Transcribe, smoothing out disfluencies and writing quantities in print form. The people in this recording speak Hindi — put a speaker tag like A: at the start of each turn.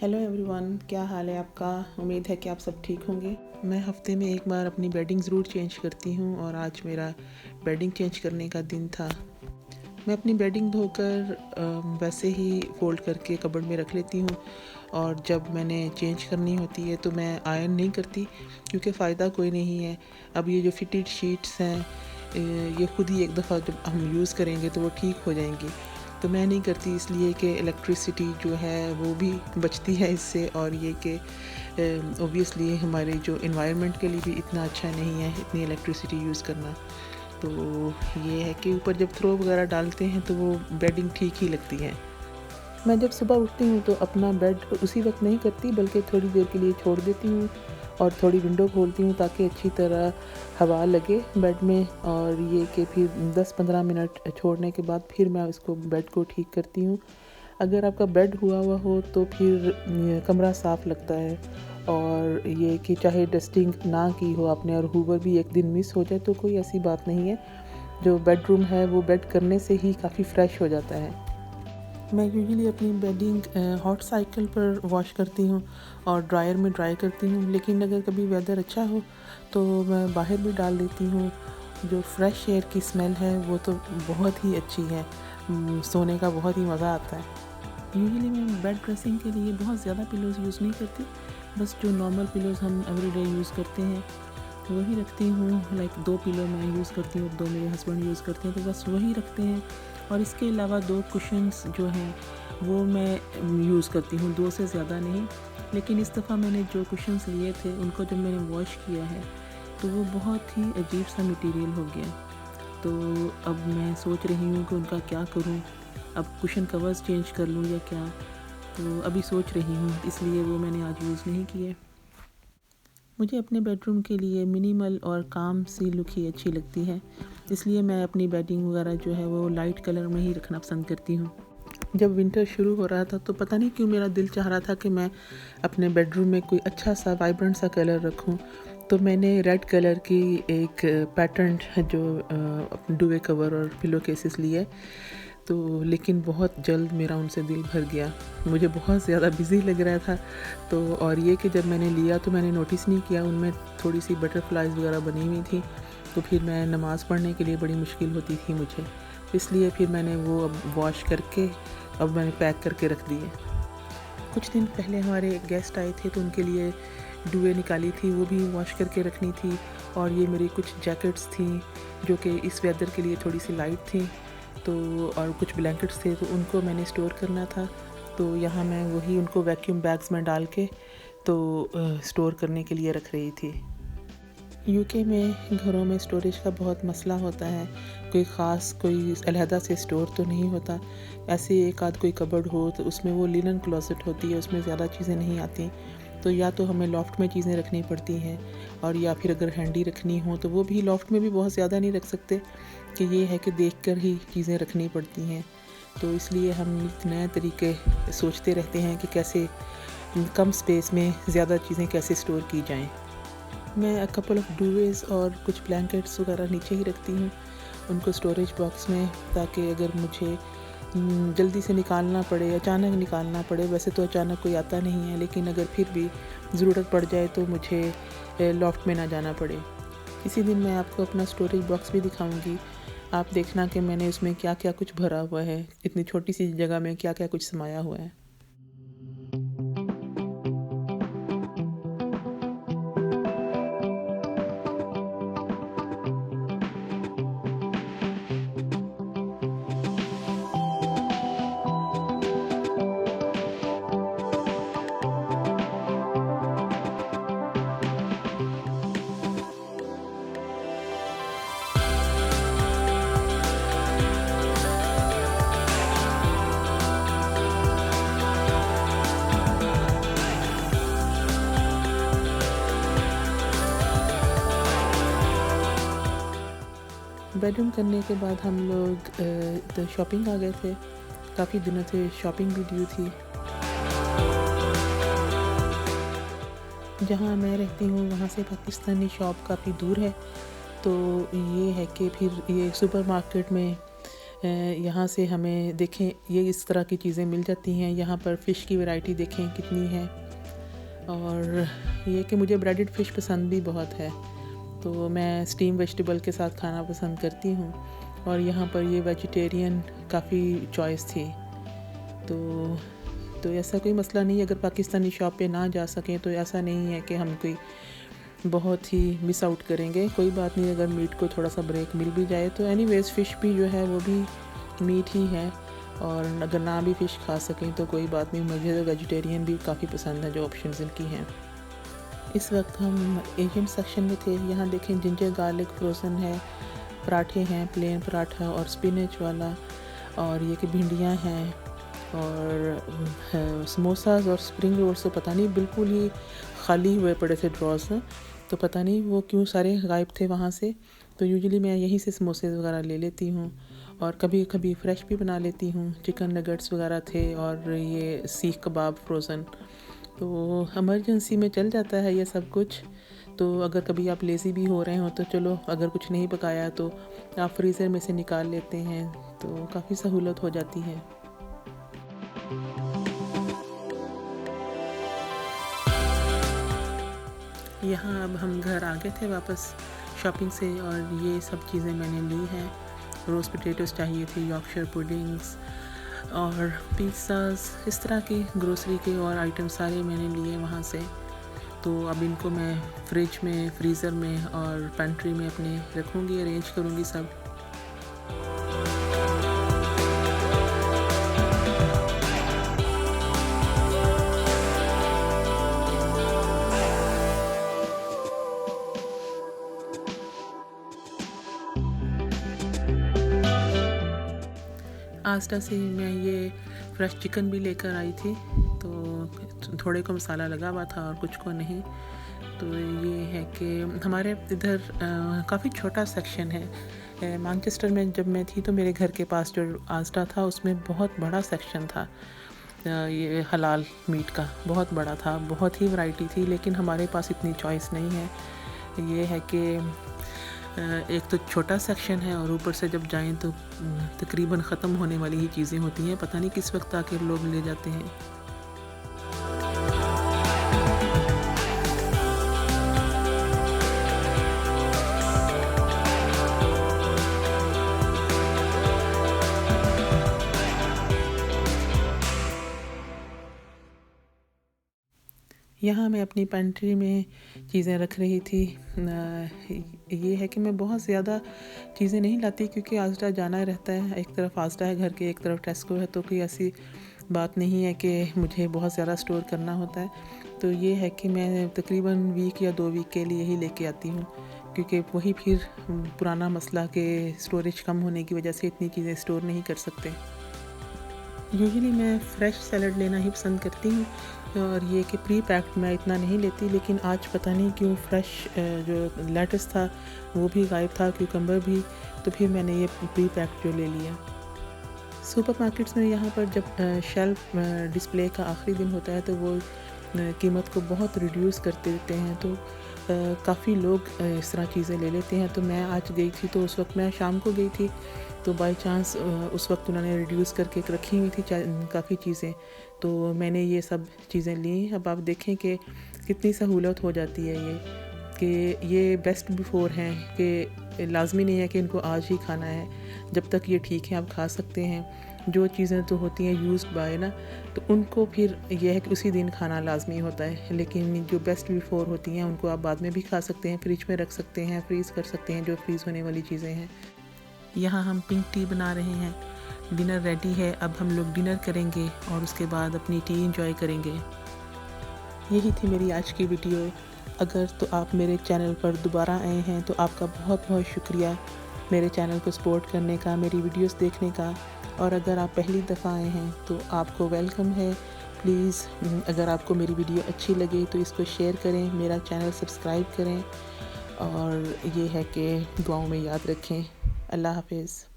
A: हेलो एवरीवन, क्या हाल है आपका। उम्मीद है कि आप सब ठीक होंगे। मैं हफ्ते में एक बार अपनी बेडिंग ज़रूर चेंज करती हूँ और आज मेरा बेडिंग चेंज करने का दिन था। मैं अपनी बेडिंग धोकर वैसे ही फ़ोल्ड करके कबर्ड में रख लेती हूँ और जब मैंने चेंज करनी होती है तो मैं आयरन नहीं करती क्योंकि फ़ायदा कोई नहीं है। अब ये जो फिटेड शीट्स हैं ये खुद ही एक दफ़ा जब हम यूज़ करेंगे तो वो ठीक हो जाएंगी। तो मैं नहीं करती इसलिए कि इलेक्ट्रिसिटी जो है वो भी बचती है इससे, और ये कि ओबियसली हमारे जो एनवायरनमेंट के लिए भी इतना अच्छा नहीं है इतनी इलेक्ट्रिसिटी यूज़ करना। तो ये है कि ऊपर जब थ्रो वगैरह डालते हैं तो वो बेडिंग ठीक ही लगती है। मैं जब सुबह उठती हूँ तो अपना बेड उसी वक्त नहीं करती बल्कि थोड़ी देर के लिए छोड़ देती हूँ और थोड़ी विंडो खोलती हूँ ताकि अच्छी तरह हवा लगे बेड में, और ये कि फिर 10-15 मिनट छोड़ने के बाद फिर मैं उसको बेड को ठीक करती हूँ। अगर आपका बेड हुआ हुआ हो तो फिर कमरा साफ़ लगता है, और ये कि चाहे डस्टिंग ना की हो आपने और हूवर भी एक दिन मिस हो जाए तो कोई ऐसी बात नहीं है। जो बेडरूम है वो बेड करने से ही काफ़ी फ्रेश हो जाता है। मैं यूजुअली अपनी बेडिंग हॉट साइकिल पर वॉश करती हूँ और ड्रायर में ड्राई करती हूँ, लेकिन अगर कभी वेदर अच्छा हो तो मैं बाहर भी डाल देती हूँ। जो फ्रेश एयर की स्मेल है वो तो बहुत ही अच्छी है, सोने का बहुत ही मज़ा आता है। यूजुअली मैं बेड ड्रेसिंग के लिए बहुत ज़्यादा पिलोज़ यूज़ नहीं करती, बस जो नॉर्मल पिलोज़ हम एवरीडे यूज़ करते हैं वही रखती हूँ। लाइक 2 पिलो मैं यूज़ करती हूँ, 2 मेरे हस्बैंड यूज़ करते हैं, तो बस वही रखते हैं। और इसके अलावा 2 कुशन्स जो हैं वो मैं यूज़ करती हूँ, 2 से ज़्यादा नहीं। लेकिन इस दफ़ा मैंने जो कुशन्स लिए थे उनको जब मैंने वॉश किया है तो वो बहुत ही अजीब सा मटेरियल हो गया। तो अब मैं सोच रही हूँ कि उनका क्या करूँ, अब कुशन कवर्स चेंज कर लूँ या क्या। तो अभी सोच रही हूँ, इसलिए वो मैंने आज यूज़ नहीं किए। मुझे अपने बेडरूम के लिए मिनिमल और काम सी लुक ही अच्छी लगती है, इसलिए मैं अपनी बेडिंग वगैरह जो है वो लाइट कलर में ही रखना पसंद करती हूँ। जब विंटर शुरू हो रहा था तो पता नहीं क्यों मेरा दिल चाह रहा था कि मैं अपने बेडरूम में कोई अच्छा सा वाइब्रेंट सा कलर रखूं, तो मैंने रेड कलर की एक पैटर्न जो डुवे कवर और पिलो केसेस लिए। तो लेकिन बहुत जल्द मेरा उनसे दिल भर गया, मुझे बहुत ज़्यादा बिज़ी लग रहा था। तो और ये कि जब मैंने लिया तो मैंने नोटिस नहीं किया उनमें थोड़ी सी बटरफ्लाइज वगैरह बनी हुई थी, तो फिर मैं नमाज़ पढ़ने के लिए बड़ी मुश्किल होती थी मुझे, इसलिए फिर मैंने वो अब वॉश करके अब मैंने पैक करके रख दिए। कुछ दिन पहले हमारे गेस्ट आए थे तो उनके लिए डुए निकाली थी, वो भी वॉश करके रखनी थी। और ये मेरी कुछ जैकेट्स थी जो कि इस वेदर के लिए थोड़ी सी लाइट थी, तो और कुछ ब्लैंकेट्स थे तो उनको मैंने स्टोर करना था। तो यहाँ मैं वही उनको वैक्यूम बैग्स में डाल के तो स्टोर करने के लिए रख रही थी। यूके में घरों में स्टोरेज का बहुत मसला होता है, कोई ख़ास कोई अलहदा से स्टोर तो नहीं होता। ऐसे एक आध कोई कबर्ड हो तो उसमें वो लिनन क्लोसेट होती है, उसमें ज़्यादा चीज़ें नहीं आती। तो या तो हमें लॉफ्ट में चीज़ें रखनी पड़ती हैं, और या फिर अगर हैंडी रखनी हो तो वो भी लॉफ्ट में भी बहुत ज़्यादा नहीं रख सकते, कि ये है कि देख कर ही चीज़ें रखनी पड़ती हैं। तो इसलिए हम नए तरीके सोचते रहते हैं कि कैसे कम स्पेस में ज़्यादा चीज़ें कैसे स्टोर की जाएँ। मैं कपल ऑफ डुवेज़ और कुछ ब्लैंकेट्स वगैरह नीचे ही रखती हूँ उनको स्टोरेज बॉक्स में, ताकि अगर मुझे जल्दी से निकालना पड़े, अचानक निकालना पड़े, वैसे तो अचानक कोई आता नहीं है, लेकिन अगर फिर भी ज़रूरत पड़ जाए तो मुझे लॉफ्ट में ना जाना पड़े। किसी दिन मैं आपको अपना स्टोरेज बॉक्स भी दिखाऊंगी, आप देखना कि मैंने उसमें क्या क्या कुछ भरा हुआ है, इतनी छोटी सी जगह में क्या क्या कुछ समाया हुआ है। बेडरूम करने के बाद हम लोग तो शॉपिंग आ गए थे, काफ़ी दिनों से शॉपिंग भी ड्यू थी। जहाँ मैं रहती हूँ वहाँ से पाकिस्तानी शॉप काफ़ी दूर है, तो ये है कि फिर ये सुपरमार्केट में यहाँ से हमें देखें ये इस तरह की चीज़ें मिल जाती हैं। यहाँ पर फ़िश की वैरायटी देखें कितनी है, और ये कि मुझे ब्रेडेड फ़िश पसंद भी बहुत है, तो मैं स्टीम वेजिटेबल के साथ खाना पसंद करती हूँ। और यहाँ पर ये वेजिटेरियन काफ़ी चॉइस थी, तो ऐसा कोई मसला नहीं। अगर पाकिस्तानी शॉप पे ना जा सकें तो ऐसा नहीं है कि हम कोई बहुत ही मिस आउट करेंगे, कोई बात नहीं। अगर मीट को थोड़ा सा ब्रेक मिल भी जाए तो एनीवेज फ़िश भी जो है वो भी मीट ही है, और अगर ना भी फ़िश खा सकें तो कोई बात नहीं। मुझे तो वेजिटेरियन भी काफ़ी पसंद है जो ऑप्शंस इनकी हैं। इस वक्त हम एशियन सेक्शन में थे। यहाँ देखें जिंजर गार्लिक फ्रोज़न है, पराठे हैं, प्लेन पराठा और स्पिनच वाला, और ये कि भिंडियाँ हैं, और समोसाज और स्प्रिंग रोल्स तो पता नहीं बिल्कुल ही खाली हुए पड़े थे ड्रॉज, तो पता नहीं वो क्यों सारे गायब थे वहाँ से। तो यूजुअली मैं यहीं से समोसे वगैरह ले लेती हूँ, और कभी कभी फ़्रेश भी बना लेती हूँ। चिकन नगेट्स वगैरह थे, और ये सीख कबाब फ्रोज़न, तो इमरजेंसी में चल जाता है ये सब कुछ। तो अगर कभी आप लेज़ी भी हो रहे हो तो चलो, अगर कुछ नहीं पकाया तो आप फ्रीज़र में से निकाल लेते हैं, तो काफ़ी सहूलत हो जाती है। यहाँ अब हम घर आ गए थे वापस शॉपिंग से, और ये सब चीज़ें मैंने ली हैं। रोस्ट पोटैटोज़ चाहिए थे, यॉर्कशायर पुडिंग्स और पिज़्ज़ाज़, इस तरह की ग्रोसरी के और आइटम सारे मैंने लिए वहाँ से। तो अब इनको मैं फ्रिज में, फ्रीज़र में और पेंट्री में अपने रखूँगी, अरेंज करूँगी सब। आस्टा से मैं ये फ्रेश चिकन भी लेकर आई थी, तो थोड़े को मसाला लगा हुआ था और कुछ को नहीं। तो ये है कि हमारे इधर काफ़ी छोटा सेक्शन है। मैनचेस्टर में जब मैं थी तो मेरे घर के पास जो आस्टा था उसमें बहुत बड़ा सेक्शन था ये हलाल मीट का, बहुत बड़ा था, बहुत ही वैरायटी थी, लेकिन हमारे पास इतनी चॉइस नहीं है। ये है कि एक तो छोटा सेक्शन है, और ऊपर से जब जाएं तो तकरीबन ख़त्म होने वाली ही चीज़ें होती हैं, पता नहीं किस वक्त आके लोग ले जाते हैं। यहाँ मैं अपनी पेंट्री में चीज़ें रख रही थी। ये है कि मैं बहुत ज़्यादा चीज़ें नहीं लाती, क्योंकि आस्टा जाना रहता है, एक तरफ आस्टा है घर के, एक तरफ टेस्को है, तो कोई ऐसी बात नहीं है कि मुझे बहुत ज़्यादा स्टोर करना होता है। तो ये है कि मैं तकरीबन वीक या 2 वीक के लिए ही लेके आती हूँ, क्योंकि वही फिर पुराना मसला कि स्टोरेज कम होने की वजह से इतनी चीज़ें स्टोर नहीं कर सकते। यूजुअली मैं फ़्रेश सैलड लेना ही पसंद करती हूँ, और ये कि प्री पैक्ड मैं इतना नहीं लेती, लेकिन आज पता नहीं क्यों फ़्रेश जो लेटस था वो भी गायब था, क्यूकम्बर भी, तो फिर मैंने ये प्री पैक्ड जो ले लिया। सुपर मार्केट्स में यहाँ पर जब शेल्फ डिस्प्ले का आखिरी दिन होता है तो वो कीमत को बहुत रिड्यूस करते देते हैं, तो काफ़ी लोग इस तरह चीज़ें ले लेते हैं। तो मैं आज गई थी, तो उस वक्त मैं शाम को गई थी, तो बाय चांस उस वक्त उन्होंने रिड्यूस करके रखी हुई थी काफ़ी चीज़ें, तो मैंने ये सब चीज़ें ली। अब आप देखें कि कितनी सहूलत हो जाती है ये, कि ये बेस्ट बिफ़ोर हैं, कि लाजमी नहीं है कि इनको आज ही खाना है, जब तक ये ठीक है आप खा सकते हैं। जो चीज़ें तो होती हैं यूज्ड बाय ना, तो उनको फिर यह है कि उसी दिन खाना लाजमी होता है, लेकिन जो बेस्ट बिफ़ोर होती हैं उनको आप बाद में भी खा सकते हैं, फ्रिज में रख सकते हैं, फ्रीज़ कर सकते हैं, जो फ्रीज़ होने वाली चीज़ें हैं। यहाँ हम पिंक टी बना रहे हैं, डिनर रेडी है, अब हम लोग डिनर करेंगे और उसके बाद अपनी टी एंजॉय करेंगे। यही थी मेरी आज की वीडियो। अगर तो आप मेरे चैनल पर दोबारा आए हैं तो आपका बहुत बहुत शुक्रिया मेरे चैनल को सपोर्ट करने का, मेरी वीडियोस देखने का। और अगर आप पहली दफ़ा आए हैं तो आपको वेलकम है। प्लीज़ अगर आपको मेरी वीडियो अच्छी लगे तो इसको शेयर करें, मेरा चैनल सब्सक्राइब करें, और ये है कि दुआओं में याद रखें। अल्लाह हाफ़िज़।